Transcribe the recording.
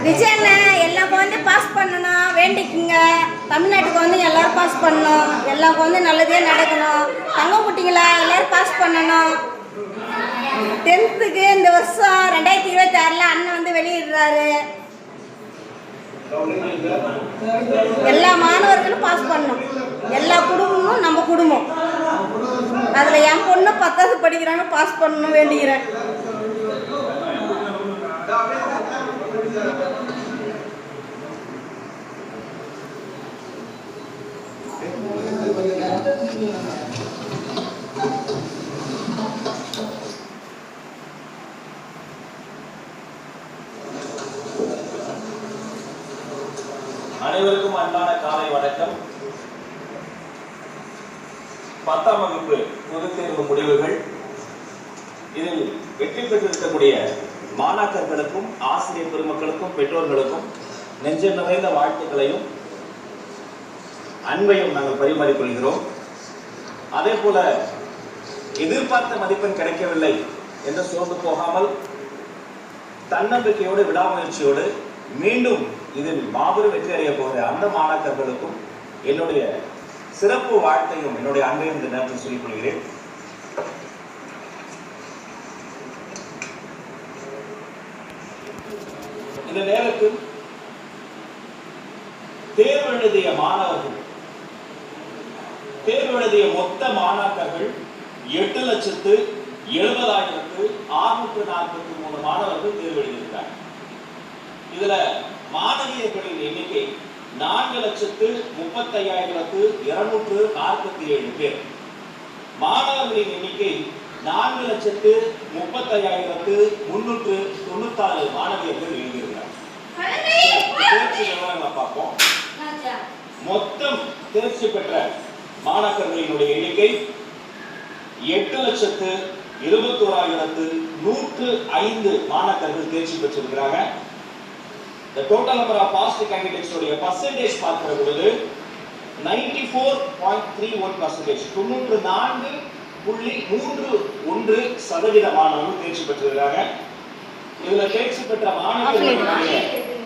விஜயண்ண எல்லா குழந்தையும் பாஸ் பண்ணணும் வேண்டிக்குங்க. தமிழ்நாட்டுக்கு வந்து எல்லாரும் பாஸ் பண்ணணும். எல்லா குழந்தையும் நல்லதே நடக்கணும். தங்க குட்டிங்களா எல்லாரும் பாஸ் பண்ணணும். 10th இந்த வருஷம் 2026 அண்ணன் வந்து வெளியிடுறாரு. எல்லா மாணவர்களும் பாஸ் பண்ணணும். எல்லா குடும்பமும் நம்ம குடும்பம். அதில் என் பொண்ணு 10th படிக்கிறாங்க, பாஸ் பண்ணணும் வேண்டிக்கிறேன். அனைவருக்கும் அன்பான காலை வணக்கம். 10ஆம் வகுப்பு பொதுத் தேர்வு முடிவுகள். இதில் வெற்றி பெற்றிருக்கக்கூடிய மாணாக்கர்களுக்கும் ஆசிரியர் பெருமக்களுக்கும் பெற்றோர்களுக்கும் நெஞ்சம் நிறைந்த வாழ்த்துக்களையும் அன்பையும் நாங்கள் பரிமாறிக்கொள்கிறோம். அதே போல எதிர்பார்த்த மதிப்பெண் கிடைக்கவில்லை என்று சோர்ந்து போகாமல் தன்னம்பிக்கையோடு விடாமுயற்சியோடு மீண்டும் இதில் மாபெரும் வெற்றி அடைய போகிற அந்த மாணாக்கர்களுக்கும் என்னுடைய சிறப்பு வாழ்த்தையும் என்னுடைய அன்பையும் இந்த நேரத்தில் சொல்லிக் கொள்கிறேன். இந்த நேரத்தில் தேர்வு எழுதிய மாணவர்கள், தேர்வு எழுதிய மொத்த மாணாக்கர்கள் 8,70,70,643 மாணவர்கள் தேர்வு எழுதியிருக்கிறார்கள். இதுல மாணவியர்களின் எண்ணிக்கை 4,35,247 பேர். மாணவர்களின் எண்ணிக்கை 4,35,396 மாணவியர்கள் எழுதியிருக்கிறார். தேர்ச்சி விவரங்களை பார்ப்போம். மொத்தம் தேர்ச்சி பெற்ற மாணாக்கர்களினுடைய எண்ணிக்கை 8,21,105 மாணாக்கர்கள் தேர்ச்சி பெற்றிருக்கிறாங்க. The total number of passed candidates உடைய percentage பார்க்கிற பொழுது 94.31%, 94.31% மாணவர்கள் தேர்ச்சி பெற்றிருக்கிறாங்க. இதுல தேர்ச்சி பெற்ற மாணவர்களுடைய